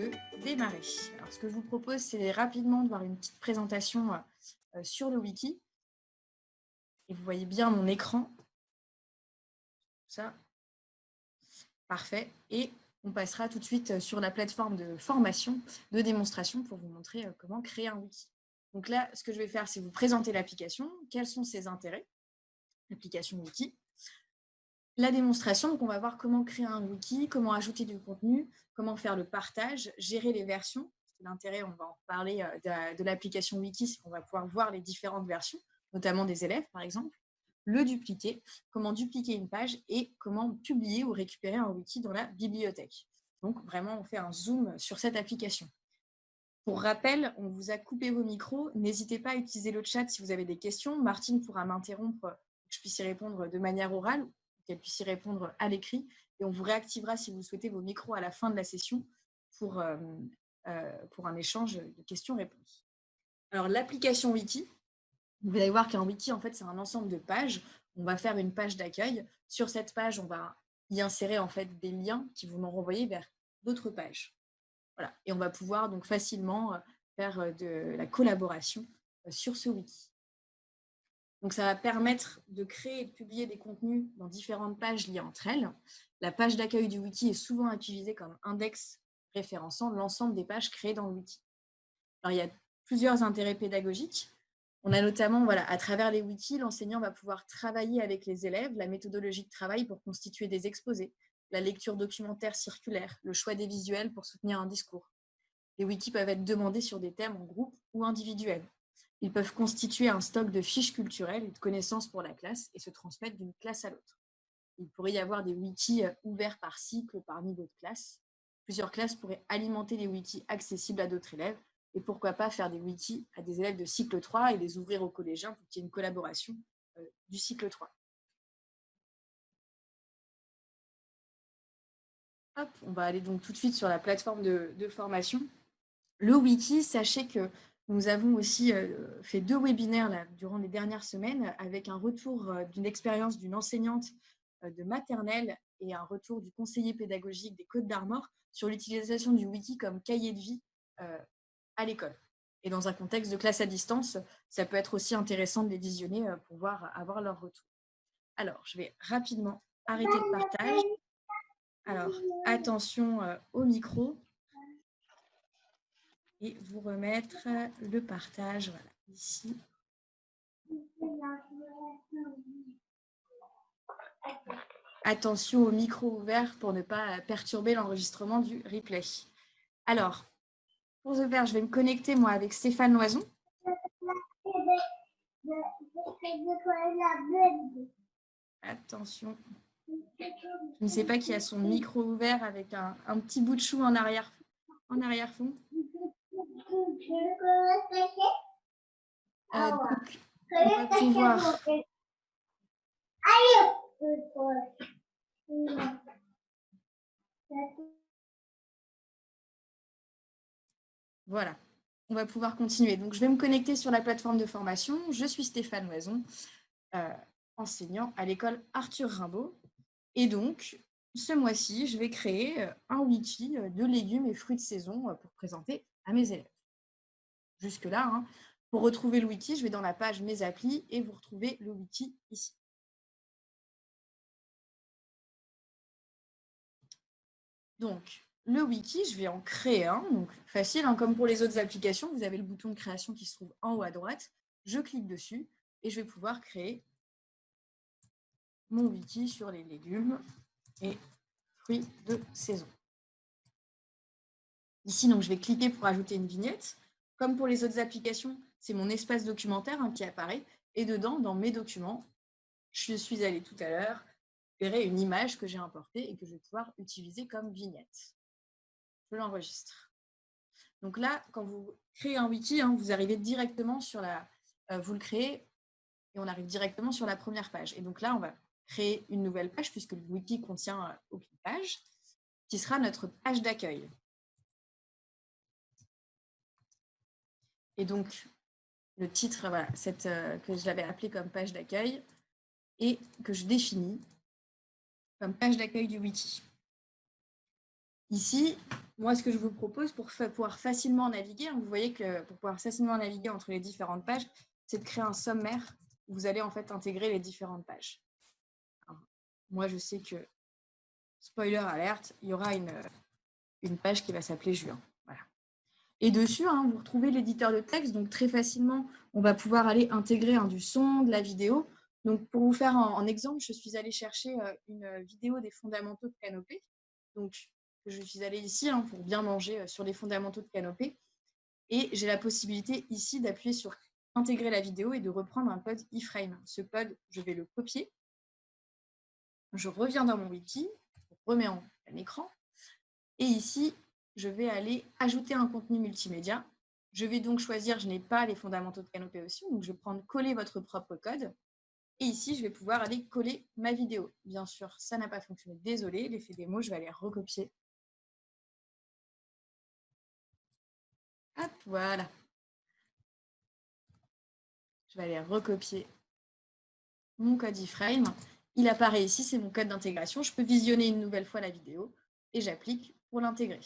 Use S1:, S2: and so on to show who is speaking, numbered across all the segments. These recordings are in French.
S1: peut démarrer. Alors, ce que je vous propose, c'est rapidement de voir une petite présentation sur le wiki. Et vous voyez bien mon écran. Ça, parfait. Et on passera tout de suite sur la plateforme de formation, de démonstration pour vous montrer comment créer un wiki. Donc là, ce que je vais faire, c'est vous présenter l'application, quels sont ses intérêts, l'application wiki. La démonstration, donc on va voir comment créer un wiki, comment ajouter du contenu, comment faire le partage, gérer les versions. L'intérêt, on va en parler de l'application wiki, c'est qu'on va pouvoir voir les différentes versions, notamment des élèves par exemple, le dupliquer, comment dupliquer une page et comment publier ou récupérer un wiki dans la bibliothèque. Donc vraiment, on fait un zoom sur cette application. Pour rappel, on vous a coupé vos micros. N'hésitez pas à utiliser le chat si vous avez des questions. Martine pourra m'interrompre, que je puisse y répondre de manière orale, qu'elle puisse y répondre à l'écrit. Et on vous réactivera si vous souhaitez vos micros à la fin de la session pour un échange de questions-réponses. Alors, l'application wiki, vous allez voir qu'un wiki, en fait, c'est un ensemble de pages. On va faire une page d'accueil. Sur cette page, on va y insérer en fait des liens qui vont nous renvoyer vers d'autres pages. Voilà. Et on va pouvoir donc facilement faire de la collaboration sur ce wiki. Donc, ça va permettre de créer et de publier des contenus dans différentes pages liées entre elles. La page d'accueil du wiki est souvent utilisée comme index référençant l'ensemble des pages créées dans le wiki. Alors, il y a plusieurs intérêts pédagogiques. On a notamment, à travers les wikis, l'enseignant va pouvoir travailler avec les élèves, la méthodologie de travail pour constituer des exposés, la lecture documentaire circulaire, le choix des visuels pour soutenir un discours. Les wikis peuvent être demandés sur des thèmes en groupe ou individuels. Ils peuvent constituer un stock de fiches culturelles et de connaissances pour la classe et se transmettre d'une classe à l'autre. Il pourrait y avoir des wikis ouverts par cycle, par niveau de classe. Plusieurs classes pourraient alimenter les wikis accessibles à d'autres élèves. Et pourquoi pas faire des wikis à des élèves de cycle 3 et les ouvrir aux collégiens pour qu'il y ait une collaboration du cycle 3. Hop, on va aller donc tout de suite sur la plateforme de formation. Le wiki, sachez que nous avons aussi fait 2 webinaires là, durant les dernières semaines avec un retour d'une expérience d'une enseignante de maternelle et un retour du conseiller pédagogique des Côtes-d'Armor sur l'utilisation du wiki comme cahier de vie à l'école. Et dans un contexte de classe à distance, ça peut être aussi intéressant de les visionner pour avoir leur retour. Alors, je vais rapidement arrêter le partage. Alors, attention au micro. Et vous remettre le partage, voilà, ici. Attention au micro ouvert pour ne pas perturber l'enregistrement du replay. Alors, pour ce faire, je vais me connecter, moi, avec Stéphane Loison. Attention. Je ne sais pas qui a son micro ouvert avec un petit bout de chou en arrière-fond. Donc, on va pouvoir... Voilà, on va pouvoir continuer. Donc, je vais me connecter sur la plateforme de formation. Je suis Stéphane Loison, enseignant à l'école Arthur Rimbaud. Et donc, ce mois-ci, je vais créer un wiki de légumes et fruits de saison pour présenter à mes élèves. Jusque-là, hein. Pour retrouver le wiki, je vais dans la page Mes applis et vous retrouvez le wiki ici. Donc, le wiki, je vais en créer un. Donc, facile, hein, comme pour les autres applications, vous avez le bouton de création qui se trouve en haut à droite. Je clique dessus et je vais pouvoir créer mon wiki sur les légumes et fruits de saison. Ici, donc, je vais cliquer pour ajouter une vignette. Comme pour les autres applications, c'est mon espace documentaire qui apparaît. Et dedans, dans mes documents, je suis allée tout à l'heure, vous verrez une image que j'ai importée et que je vais pouvoir utiliser comme vignette. Je l'enregistre. Donc là, quand vous créez un wiki, vous arrivez directement sur vous le créez et on arrive directement sur la première page. Et donc là, on va créer une nouvelle page puisque le wiki contient aucune page, qui sera notre page d'accueil. Et donc, le titre, voilà, que je l'avais appelé comme page d'accueil et que je définis comme page d'accueil du wiki. Ici, moi, ce que je vous propose pour pouvoir facilement naviguer, hein, vous voyez que pour pouvoir facilement naviguer entre les différentes pages, c'est de créer un sommaire où vous allez en fait intégrer les différentes pages. Alors, moi, je sais que, spoiler alerte, il y aura une page qui va s'appeler juin. Voilà. Et dessus, hein, vous retrouvez l'éditeur de texte, donc très facilement, on va pouvoir aller intégrer du son, de la vidéo. Donc, pour vous faire en exemple, je suis allée chercher une vidéo des fondamentaux de Canopé. Donc, je suis allée ici pour bien manger sur les fondamentaux de Canopé. Et j'ai la possibilité ici d'appuyer sur intégrer la vidéo et de reprendre un code iframe. Ce code, je vais le copier. Je reviens dans mon wiki, je remets en écran. Et ici, je vais aller ajouter un contenu multimédia. Je vais donc choisir, je n'ai pas les fondamentaux de Canopé aussi, donc je vais prendre coller votre propre code. Et ici, je vais pouvoir aller coller ma vidéo. Bien sûr, ça n'a pas fonctionné. Désolé, l'effet démo, je vais aller recopier. Hop, voilà. Je vais aller recopier mon code iframe. Il apparaît ici, c'est mon code d'intégration. Je peux visionner une nouvelle fois la vidéo et j'applique pour l'intégrer.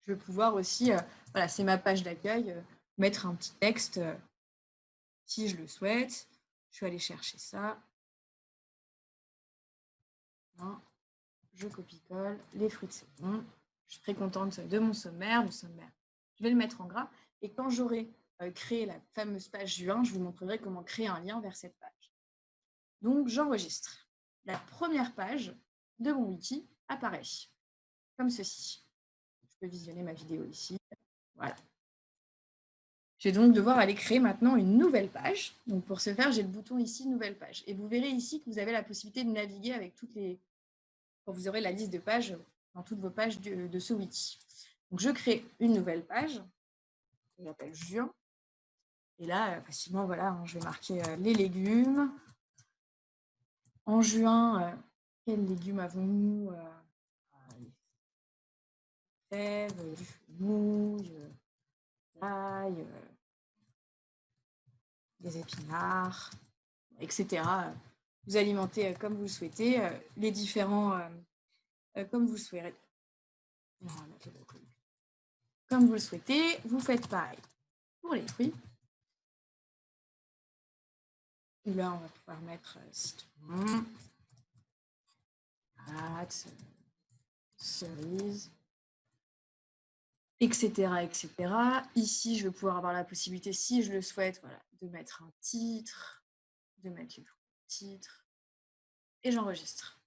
S1: Je vais pouvoir aussi, voilà, c'est ma page d'accueil, mettre un petit texte si je le souhaite. Je vais aller chercher ça. Hein, je copie-colle les fruits de saison. Je suis très contente de mon sommaire. Le sommaire, je vais le mettre en gras. Et quand j'aurai créé la fameuse page juin, je vous montrerai comment créer un lien vers cette page. Donc, j'enregistre. La première page de mon wiki apparaît comme ceci. Je peux visionner ma vidéo ici. Voilà. Je vais donc devoir aller créer maintenant une nouvelle page. Donc, pour ce faire, j'ai le bouton ici, nouvelle page. Et vous verrez ici que vous avez la possibilité de naviguer avec toutes les... Quand vous aurez la liste de pages dans toutes vos pages de ce wiki. Donc, je crée une nouvelle page. Je l'appelle juin. Et là, facilement, voilà, je vais marquer les légumes. En juin, quels légumes avons-nous fèves, du fenouil, l'ail, des épinards, etc. Vous alimentez comme vous le souhaitez, les différents, comme vous le souhaitez. Comme vous le souhaitez, vous faites pareil pour les fruits. Et là, on va pouvoir mettre citron, pâte, cerise, etc., etc. Ici, je vais pouvoir avoir la possibilité, si je le souhaite, voilà, de mettre un titre, de mettre le titre, et j'enregistre.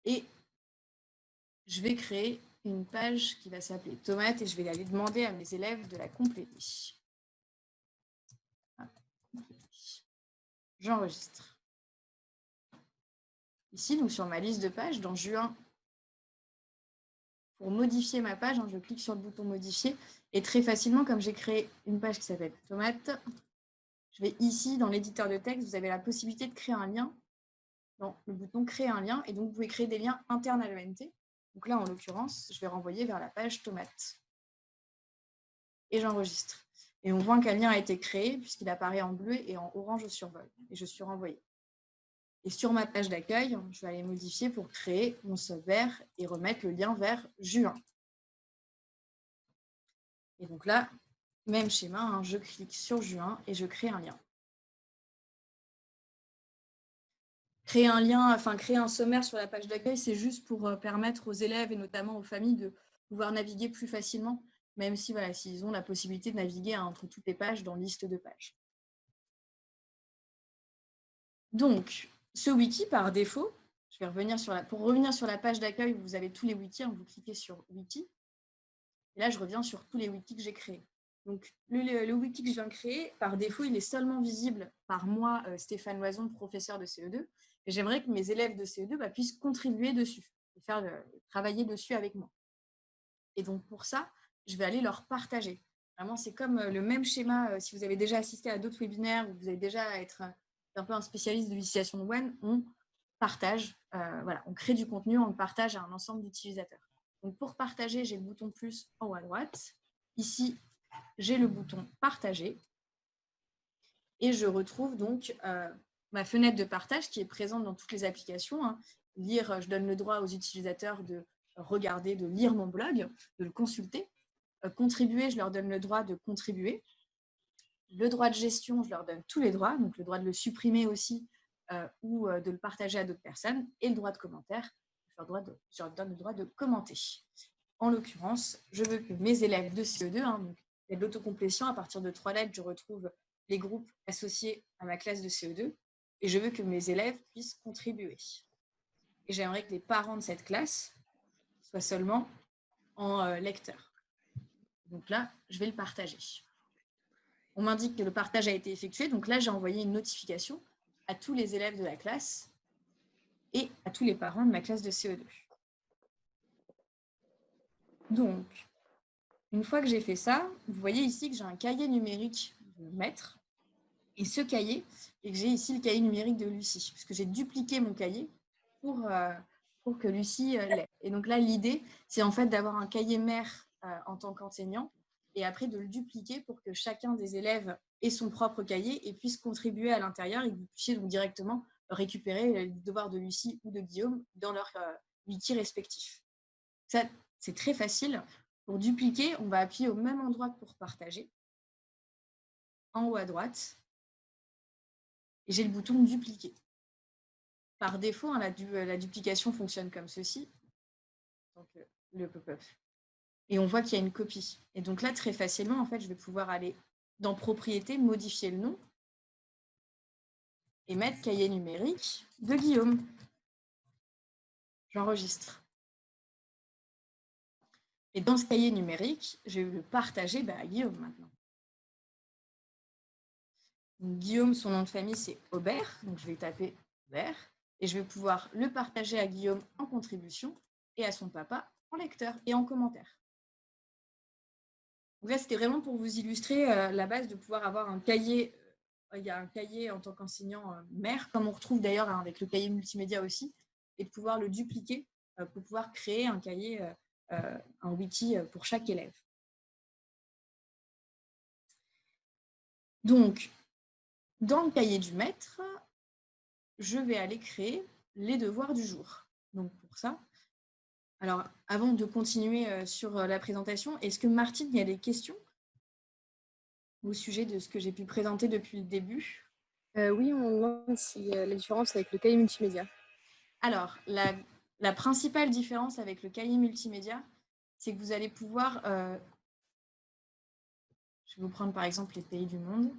S1: Et je vais créer une page qui va s'appeler tomate et je vais aller demander à mes élèves de la compléter. J'enregistre. Ici, donc sur ma liste de pages, dans juin, pour modifier ma page, je clique sur le bouton modifier et très facilement, comme j'ai créé une page qui s'appelle tomate, je vais ici, dans l'éditeur de texte, vous avez la possibilité de créer un lien dans le bouton créer un lien et donc vous pouvez créer des liens internes à l'ENT. Donc là, en l'occurrence, je vais renvoyer vers la page tomate. Et j'enregistre. Et on voit qu'un lien a été créé puisqu'il apparaît en bleu et en orange au survol. Et je suis renvoyée. Et sur ma page d'accueil, je vais aller modifier pour créer mon sommaire et remettre le lien vers juin. Et donc là, même schéma, je clique sur juin et je crée un lien. Créer un lien, enfin créer un sommaire sur la page d'accueil, c'est juste pour permettre aux élèves et notamment aux familles de pouvoir naviguer plus facilement, même si voilà, s'ils ont la possibilité de naviguer entre toutes les pages dans liste de pages. Donc, ce wiki, par défaut, je vais revenir pour revenir sur la page d'accueil où vous avez tous les wikis, vous cliquez sur wiki. Et là, je reviens sur tous les wikis que j'ai créés. Donc, le wiki que je viens de créer, par défaut, il est seulement visible par moi, Stéphane Loison, professeur de CE2. Et j'aimerais que mes élèves de CE2 puissent contribuer dessus et travailler dessus avec moi. Et donc, pour ça, je vais aller leur partager. Vraiment, c'est comme le même schéma, si vous avez déjà assisté à d'autres webinaires ou vous avez déjà être un peu un spécialiste de l'utilisation de WAN, on partage, voilà, on crée du contenu, on le partage à un ensemble d'utilisateurs. Donc, pour partager, j'ai le bouton plus en haut à droite. Ici, j'ai le bouton partager. Et je retrouve donc ma fenêtre de partage qui est présente dans toutes les applications. Lire, je donne le droit aux utilisateurs de regarder, de lire mon blog, de le consulter. Contribuer, je leur donne le droit de contribuer. Le droit de gestion, je leur donne tous les droits, donc le droit de le supprimer aussi ou de le partager à d'autres personnes, et le droit de commentaire, je leur donne le droit de commenter. En l'occurrence, je veux que mes élèves de CE2, donc il y a de l'autocomplétion, à partir de 3 lettres, je retrouve les groupes associés à ma classe de CE2, et je veux que mes élèves puissent contribuer. Et j'aimerais que les parents de cette classe soient seulement en lecteur. Donc là, je vais le partager. On m'indique que le partage a été effectué, donc là, j'ai envoyé une notification à tous les élèves de la classe et à tous les parents de ma classe de CE2. Donc, une fois que j'ai fait ça, vous voyez ici que j'ai un cahier numérique de maître. Et ce cahier, et que j'ai ici le cahier numérique de Lucie, puisque j'ai dupliqué mon cahier pour que Lucie l'ait. Et donc là, l'idée, c'est en fait d'avoir un cahier mère en tant qu'enseignant, et après de le dupliquer pour que chacun des élèves ait son propre cahier et puisse contribuer à l'intérieur, et que vous puissiez donc directement récupérer les devoirs de Lucie ou de Guillaume dans leur wiki respectif. Ça, c'est très facile. Pour dupliquer, on va appuyer au même endroit que pour partager, en haut à droite, et j'ai le bouton dupliquer. Par défaut, la duplication fonctionne comme ceci, donc le pop-up. Et on voit qu'il y a une copie. Et donc là, très facilement, en fait, je vais pouvoir aller dans Propriétés, modifier le nom et mettre cahier numérique de Guillaume. J'enregistre. Et dans ce cahier numérique, je vais le partager à Guillaume maintenant. Donc, Guillaume, son nom de famille, c'est Aubert. Donc, je vais taper Aubert. Et je vais pouvoir le partager à Guillaume en contribution et à son papa en lecteur et en commentaire. Donc là, c'était vraiment pour vous illustrer la base de pouvoir avoir un cahier. Il y a un cahier en tant qu'enseignant mère, comme on retrouve d'ailleurs avec le cahier multimédia aussi, et de pouvoir le dupliquer pour pouvoir créer un cahier, un wiki pour chaque élève. Donc, dans le cahier du maître, je vais aller créer les devoirs du jour. Donc, pour ça, alors, avant de continuer sur la présentation, est-ce que Martine, il y a des questions au sujet de ce que j'ai pu présenter depuis le début?
S2: Oui, on demande si la différence avec le cahier multimédia.
S1: Alors, la principale différence avec le cahier multimédia, c'est que vous allez pouvoir... je vais vous prendre par exemple les pays du monde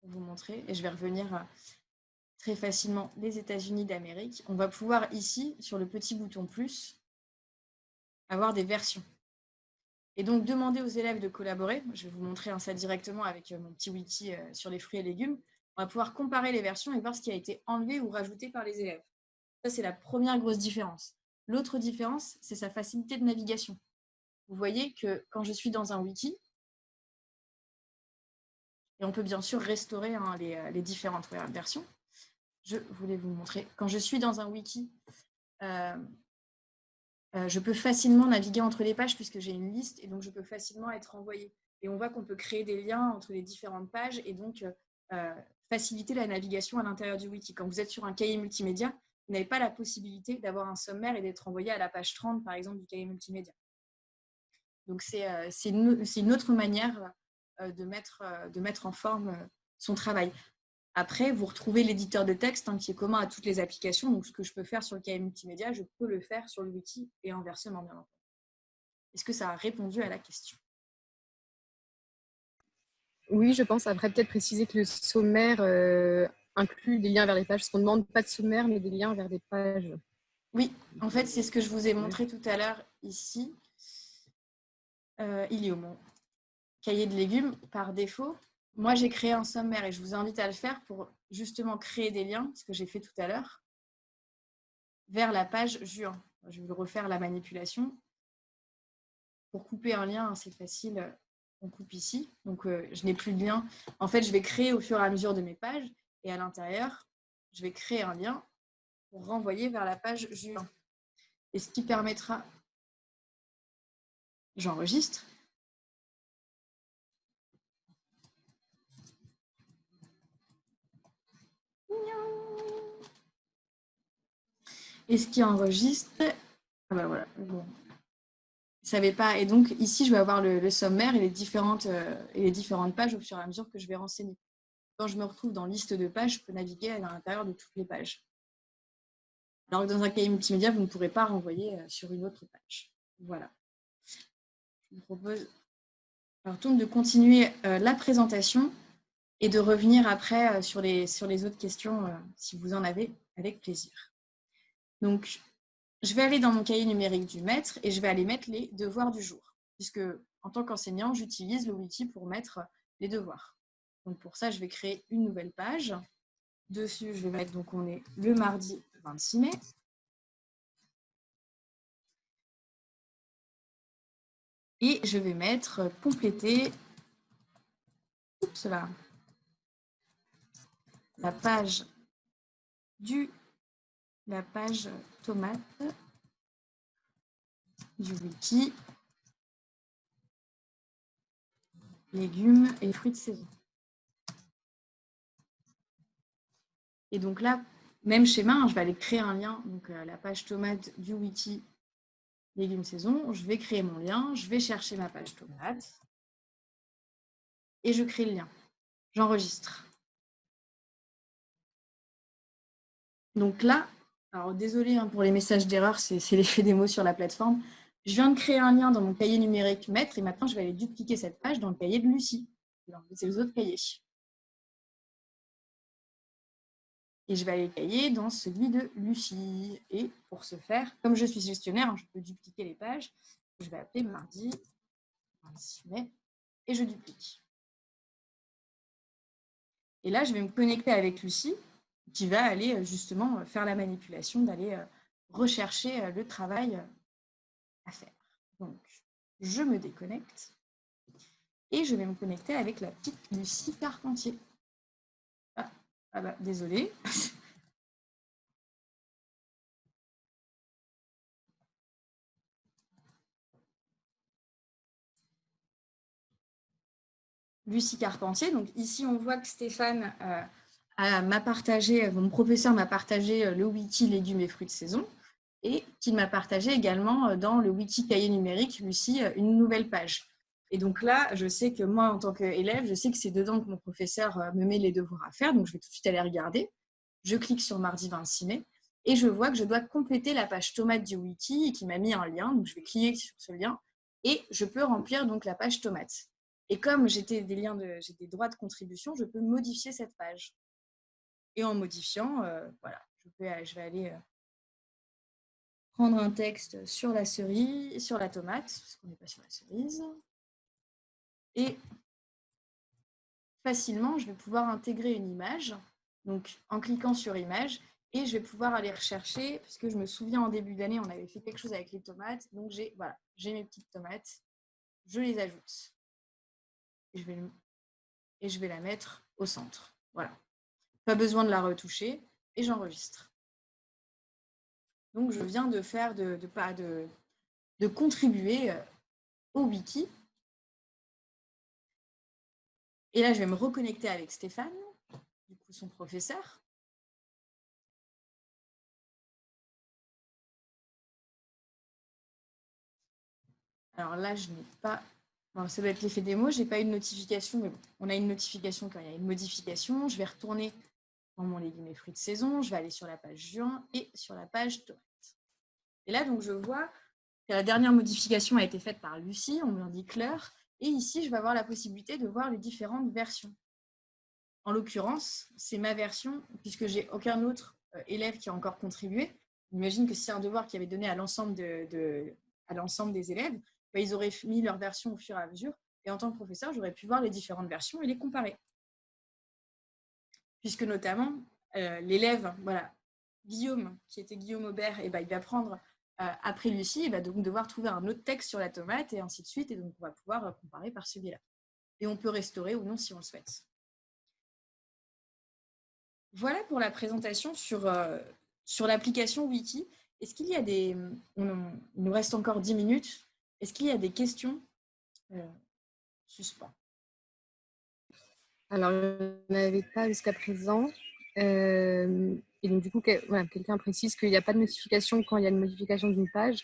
S1: pour vous montrer, et je vais revenir très facilement les États-Unis d'Amérique. On va pouvoir ici, sur le petit bouton plus, avoir des versions. Et donc, demander aux élèves de collaborer. Je vais vous montrer ça directement avec mon petit wiki sur les fruits et légumes. On va pouvoir comparer les versions et voir ce qui a été enlevé ou rajouté par les élèves. Ça, c'est la première grosse différence. L'autre différence, c'est sa facilité de navigation. Vous voyez que quand je suis dans un wiki, et on peut bien sûr restaurer les différentes versions, je voulais vous montrer. Quand je suis dans un wiki, je peux facilement naviguer entre les pages puisque j'ai une liste et donc je peux facilement être envoyée. Et on voit qu'on peut créer des liens entre les différentes pages et donc faciliter la navigation à l'intérieur du wiki. Quand vous êtes sur un cahier multimédia, vous n'avez pas la possibilité d'avoir un sommaire et d'être envoyé à la page 30, par exemple, du cahier multimédia. Donc, c'est une autre manière de mettre en forme son travail. Après, vous retrouvez l'éditeur de texte qui est commun à toutes les applications. Donc, ce que je peux faire sur le cahier multimédia, je peux le faire sur le wiki et inversement, bien entendu. Est-ce que ça a répondu à la question?
S2: Oui, je pense. Après, peut-être préciser que le sommaire inclut des liens vers les pages, parce qu'on ne demande pas de sommaire, mais des liens vers des pages.
S1: Oui, en fait, c'est ce que je vous ai montré tout à l'heure ici. Il est au mon cahier de légumes par défaut. Moi, j'ai créé un sommaire et je vous invite à le faire pour justement créer des liens, ce que j'ai fait tout à l'heure, vers la page juin. Je vais refaire la manipulation. Pour couper un lien, c'est facile, on coupe ici. Donc, je n'ai plus de lien. En fait, je vais créer au fur et à mesure de mes pages et à l'intérieur, je vais créer un lien pour renvoyer vers la page juin. Et ce qui permettra, j'enregistre. Et ce qui enregistre, ah ben voilà, bon, savais pas. Et donc, ici, je vais avoir le sommaire et les différentes pages au fur et à mesure que je vais renseigner. Quand je me retrouve dans liste de pages, je peux naviguer à l'intérieur de toutes les pages. Alors que dans un cahier multimédia, vous ne pourrez pas renvoyer sur une autre page. Voilà. Je vous propose alors, donc, de continuer la présentation et de revenir après sur les autres questions, si vous en avez, avec plaisir. Donc, je vais aller dans mon cahier numérique du maître et je vais aller mettre les devoirs du jour, puisque en tant qu'enseignant, j'utilise le wiki pour mettre les devoirs. Donc, pour ça, je vais créer une nouvelle page. Dessus, je vais mettre, donc on est le mardi 26 mai. Et je vais mettre compléter la page tomate du wiki, légumes et fruits de saison. Et donc là, même schéma, hein, je vais aller créer un lien, donc la page tomate du wiki, légumes saison. Je vais créer mon lien, je vais chercher ma page tomate et je crée le lien. J'enregistre. Donc là, alors désolé hein, pour les messages d'erreur, c'est l'effet des mots sur la plateforme. Je viens de créer un lien dans mon cahier numérique maître et maintenant je vais aller dupliquer cette page dans le cahier de Lucie. C'est les autres cahiers. Et je vais aller cahier dans celui de Lucie. Et pour ce faire, comme je suis gestionnaire, je peux dupliquer les pages. Je vais appeler mardi 26 mai et je duplique. Et là, je vais me connecter avec Lucie qui va aller justement faire la manipulation, d'aller rechercher le travail à faire. Donc, je me déconnecte et je vais me connecter avec la petite Lucie Carpentier. Ah bah, désolée. Lucie Carpentier. Donc ici, on voit que Stéphane m'a partagé, mon professeur m'a partagé le wiki légumes et fruits de saison et qu'il m'a partagé également dans le wiki cahier numérique, Lucie, une nouvelle page. Et donc là, je sais que moi, en tant qu'élève, je sais que c'est dedans que mon professeur me met les devoirs à faire. Donc, je vais tout de suite aller regarder. Je clique sur mardi 26 mai et je vois que je dois compléter la page tomate du wiki et qui m'a mis un lien. Donc, je vais cliquer sur ce lien et je peux remplir donc la page tomate. Et comme j'ai des droits de contribution, je peux modifier cette page. Et en modifiant, voilà, je vais aller prendre un texte sur la cerise, sur la tomate, parce qu'on n'est pas sur la cerise. Et facilement, je vais pouvoir intégrer une image, donc en cliquant sur image, et je vais pouvoir aller rechercher, parce que je me souviens en début d'année, on avait fait quelque chose avec les tomates, donc j'ai mes petites tomates, je les ajoute. Et je vais la mettre au centre. Voilà. Pas besoin de la retoucher, et j'enregistre. Donc, je viens de faire de contribuer au wiki. Et là, je vais me reconnecter avec Stéphane, du coup, son professeur. Alors là, je n'ai pas... Bon, ça doit être l'effet démo, je n'ai pas eu de notification, mais bon, on a une notification quand il y a une modification. Je vais retourner dans mon légumes et fruits de saison, je vais aller sur la page juin et sur la page tomate. Et là, donc, je vois que la dernière modification a été faite par Lucie, on m'indique l'heure, et ici, je vais avoir la possibilité de voir les différentes versions. En l'occurrence, c'est ma version, puisque j'ai aucun autre élève qui a encore contribué. J'imagine que si c'est un devoir qui avait donné à l'ensemble des élèves, bah, ils auraient mis leur version au fur et à mesure. Et en tant que professeur, j'aurais pu voir les différentes versions et les comparer. Puisque notamment, l'élève, voilà, Guillaume, qui était Guillaume Aubert, et bah, il va prendre après Lucie, il va donc devoir trouver un autre texte sur la tomate et ainsi de suite. Et donc, on va pouvoir comparer par celui-là. Et on peut restaurer ou non si on le souhaite. Voilà pour la présentation sur l'application Wiki. Est-ce qu'il y a il nous reste encore 10 minutes. Est-ce qu'il y a des questions suspens?
S2: Alors, je n'avais pas jusqu'à présent. Et donc, du coup, voilà, quelqu'un précise qu'il n'y a pas de notification quand il y a une modification d'une page,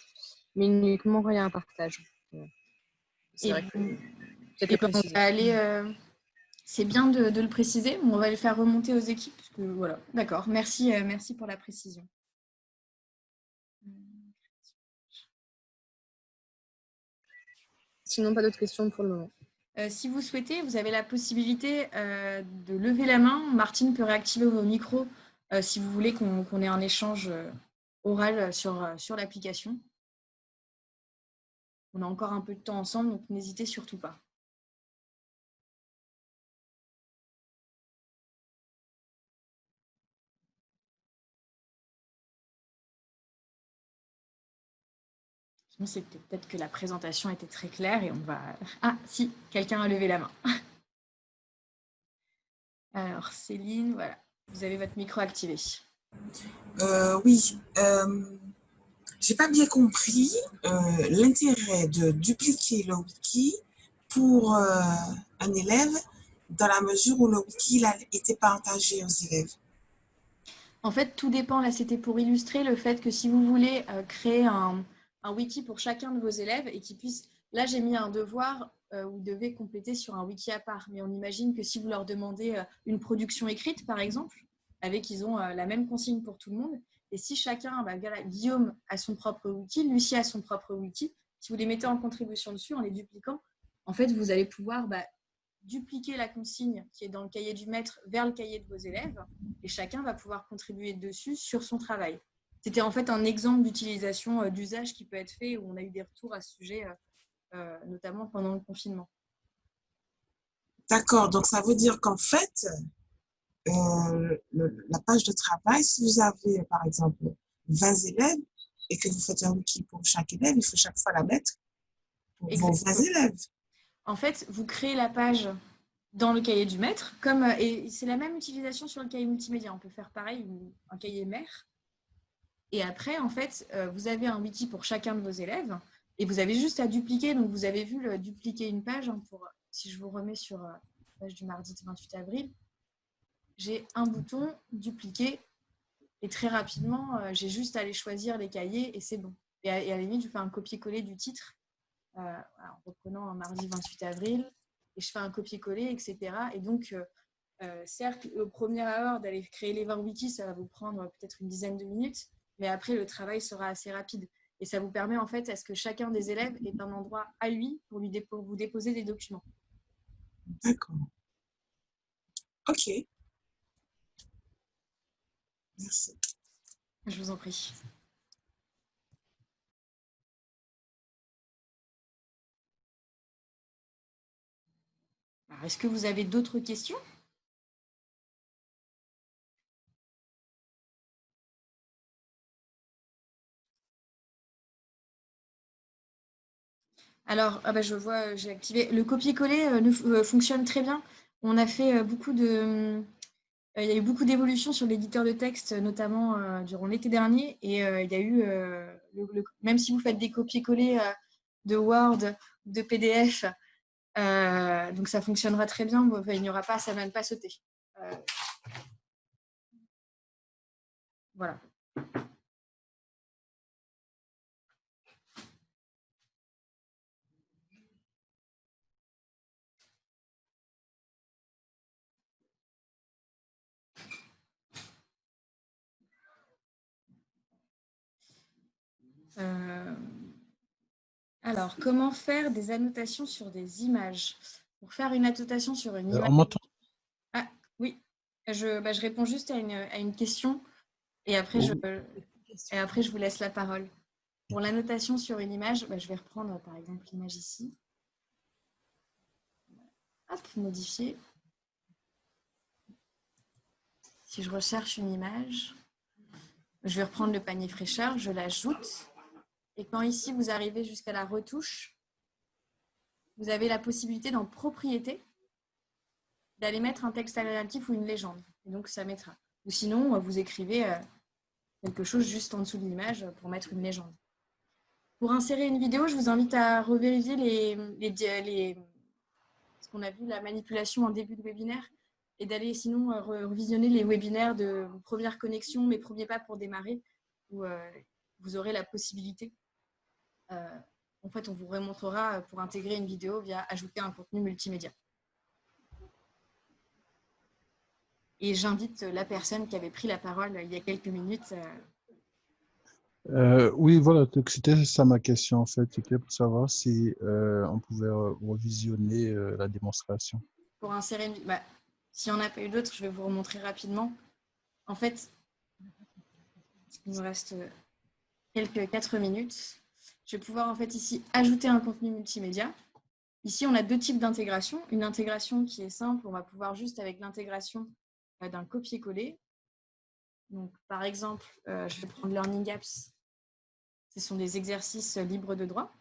S2: mais uniquement quand il y a un partage. c'est vrai que peut-être
S1: et
S2: le
S1: ben, on
S2: préciser.
S1: va aller, c'est bien de le préciser, mais on va le faire remonter aux équipes. Parce que, voilà, d'accord. Merci, merci pour la précision.
S2: Sinon, pas d'autres questions pour le moment.
S1: Si vous souhaitez, vous avez la possibilité de lever la main. Martine peut réactiver vos micros si vous voulez qu'on ait un échange oral sur l'application. On a encore un peu de temps ensemble, donc n'hésitez surtout pas. Sinon, c'est peut-être que la présentation était très claire et on va... Ah, si, quelqu'un a levé la main. Alors, Céline, voilà, vous avez votre micro activé.
S3: Oui, j'ai pas bien compris l'intérêt de dupliquer le wiki pour un élève dans la mesure où le wiki il a été partagé aux élèves.
S1: En fait, tout dépend. Là, c'était pour illustrer le fait que si vous voulez créer un wiki pour chacun de vos élèves et qu'ils puissent... Là, j'ai mis un devoir où vous devez compléter sur un wiki à part. Mais on imagine que si vous leur demandez une production écrite, par exemple, avec ils ont la même consigne pour tout le monde, et si chacun, voilà, Guillaume a son propre wiki, Lucie a son propre wiki, si vous les mettez en contribution dessus, en les dupliquant, en fait, vous allez pouvoir dupliquer la consigne qui est dans le cahier du maître vers le cahier de vos élèves et chacun va pouvoir contribuer dessus sur son travail. C'était en fait un exemple d'utilisation d'usage qui peut être fait où on a eu des retours à ce sujet, notamment pendant le confinement.
S3: D'accord, donc ça veut dire qu'en fait, la page de travail, si vous avez par exemple 20 élèves et que vous faites un wiki pour chaque élève, il faut chaque fois la mettre pour vos 20 élèves.
S1: En fait, vous créez la page dans le cahier du maître, et c'est la même utilisation sur le cahier multimédia. On peut faire pareil, un cahier mère. Et après, en fait, vous avez un wiki pour chacun de vos élèves et vous avez juste à dupliquer. Donc, vous avez vu dupliquer une page. Si je vous remets sur la page du mardi 28 avril, j'ai un bouton dupliquer et très rapidement, j'ai juste à aller choisir les cahiers et c'est bon. Et à la limite, je fais un copier-coller du titre en reprenant un mardi 28 avril et je fais un copier-coller, etc. Et donc, certes, au premier heure d'aller créer les 20 wikis, ça va vous prendre peut-être une dizaine de minutes, mais après, le travail sera assez rapide. Et ça vous permet en fait à ce que chacun des élèves ait un endroit à lui pour vous déposer des documents.
S3: D'accord. Ok. Merci.
S1: Je vous en prie. Alors, est-ce que vous avez d'autres questions ? Alors, je vois, j'ai activé. Le copier-coller fonctionne très bien. On a fait il y a eu beaucoup d'évolutions sur l'éditeur de texte, notamment durant l'été dernier. Et il y a eu, même si vous faites des copier-coller de Word, de PDF, donc ça fonctionnera très bien. Il n'y aura pas, ça ne va pas sauter. Voilà. Alors, comment faire des annotations sur des images ? Pour faire une annotation sur une image...
S4: On m'entend ?
S1: Ah, oui. Je réponds juste à une question et après, je vous laisse la parole. Pour l'annotation sur une image, je vais reprendre par exemple l'image ici. Hop, modifier. Si je recherche une image, je vais reprendre le panier fraîcheur, je l'ajoute. Et quand ici, vous arrivez jusqu'à la retouche, vous avez la possibilité dans Propriétés d'aller mettre un texte alternatif ou une légende. Et donc, ça mettra. Ou sinon, vous écrivez quelque chose juste en dessous de l'image pour mettre une légende. Pour insérer une vidéo, je vous invite à revérifier ce qu'on a vu, la manipulation en début de webinaire, et d'aller sinon revisionner les webinaires de première connexion, mes premiers pas pour démarrer, où vous aurez la possibilité En fait, on vous remontrera pour intégrer une vidéo via ajouter un contenu multimédia. Et j'invite la personne qui avait pris la parole il y a quelques minutes.
S4: Oui, voilà, donc c'était ça ma question en fait. C'était pour savoir si on pouvait revisionner la démonstration.
S1: Pour insérer une... Bah, s'il n'y en a pas eu d'autres, je vais vous remontrer rapidement. En fait, il nous reste quelques 4 minutes. Je vais pouvoir en fait ici ajouter un contenu multimédia. Ici, on a 2 types d'intégration. Une intégration qui est simple, on va pouvoir juste avec l'intégration d'un copier-coller. Donc, par exemple, je vais prendre Learning Apps. Ce sont des exercices libres de droit.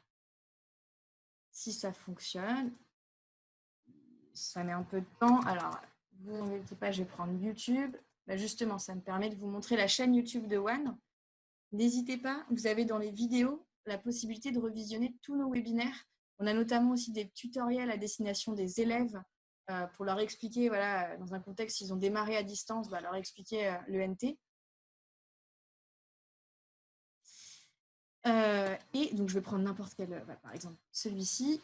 S1: Si ça fonctionne, ça met un peu de temps. Alors, vous n'embêtez pas, je vais prendre YouTube. Bah justement, ça me permet de vous montrer la chaîne YouTube de One. N'hésitez pas, vous avez dans les vidéos la possibilité de revisionner tous nos webinaires. On a notamment aussi des tutoriels à destination des élèves pour leur expliquer, voilà, dans un contexte, s'ils ont démarré à distance, bah, leur expliquer l'ENT. Et donc, je vais prendre n'importe quel, par exemple, celui-ci.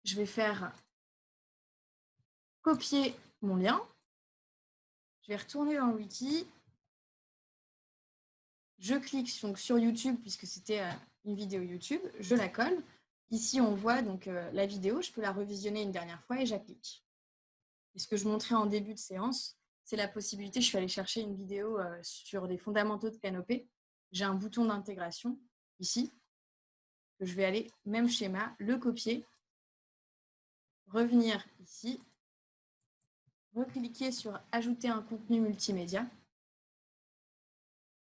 S1: Je vais faire copier mon lien. Je vais retourner dans le wiki. Je clique sur YouTube, puisque c'était une vidéo YouTube. Je la colle. Ici, on voit donc la vidéo. Je peux la revisionner une dernière fois et j'applique. Et ce que je montrais en début de séance, c'est la possibilité, je suis allée chercher une vidéo sur les fondamentaux de Canopé. J'ai un bouton d'intégration ici, que je vais aller, même schéma, le copier, revenir ici, recliquer sur ajouter un contenu multimédia.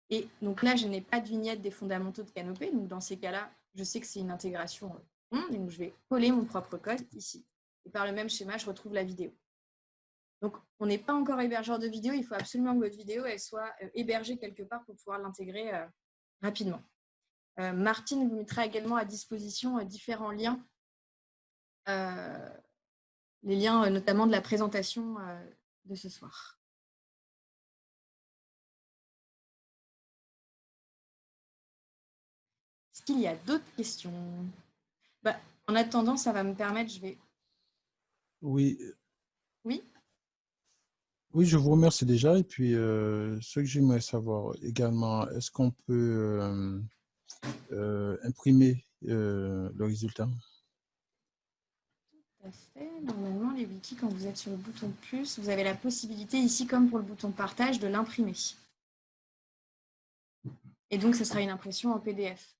S1: Et donc là, je n'ai pas de vignette des fondamentaux de Canopé. Donc dans ces cas-là, je sais que c'est une intégration. Donc je vais coller mon propre code ici. Et par le même schéma, je retrouve la vidéo. Donc, on n'est pas encore hébergeur de vidéo. Il faut absolument que votre vidéo elle soit hébergée quelque part pour pouvoir l'intégrer rapidement. Martine vous mettra également à disposition différents liens. Les liens notamment de la présentation de ce soir. Est-ce qu'il y a d'autres questions? En attendant, ça va me permettre, je vais...
S4: Oui.
S1: Oui.
S4: Oui, je vous remercie déjà. Et puis, ce que j'aimerais savoir également, est-ce qu'on peut imprimer le résultat?
S1: Tout à fait. Normalement, les wikis, quand vous êtes sur le bouton plus, vous avez la possibilité ici, comme pour le bouton partage, de l'imprimer. Et donc, ce sera une impression en PDF.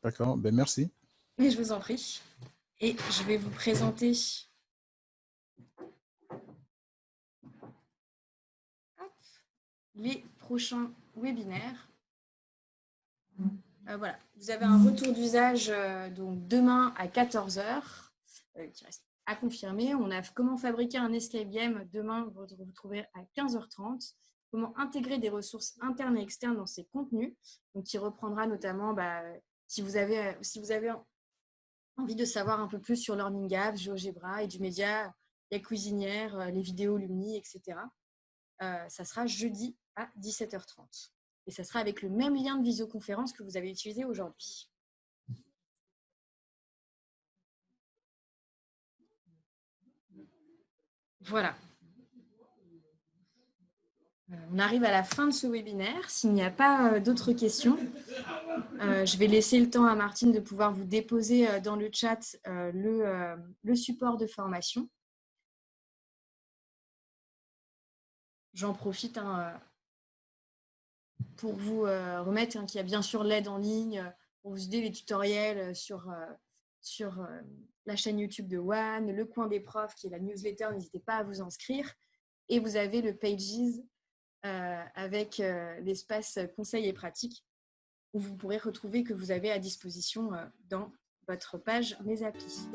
S4: D'accord, ben merci.
S1: Et je vous en prie. Et je vais vous présenter les prochains webinaires. Voilà, vous avez un retour d'usage donc demain à 14 h qui reste à confirmer. On a comment fabriquer un escape game. Demain, vous vous retrouverez à 15 h 30. Comment intégrer des ressources internes et externes dans ces contenus. Donc, qui reprendra notamment si vous avez envie de savoir un peu plus sur Learning Apps, GeoGebra, Edumedia, la cuisinière, les vidéos Lumni, etc. Ça sera jeudi à 17 h 30. Et ça sera avec le même lien de visioconférence que vous avez utilisé aujourd'hui. Voilà. On arrive à la fin de ce webinaire. S'il n'y a pas d'autres questions, je vais laisser le temps à Martine de pouvoir vous déposer dans le chat le support de formation. J'en profite pour vous remettre qu'il y a bien sûr l'aide en ligne pour vous aider, les tutoriels sur la chaîne YouTube de One, le coin des profs qui est la newsletter, n'hésitez pas à vous inscrire. Et vous avez le Pages avec l'espace conseils et pratiques où vous pourrez retrouver que vous avez à disposition dans votre page Mes applis.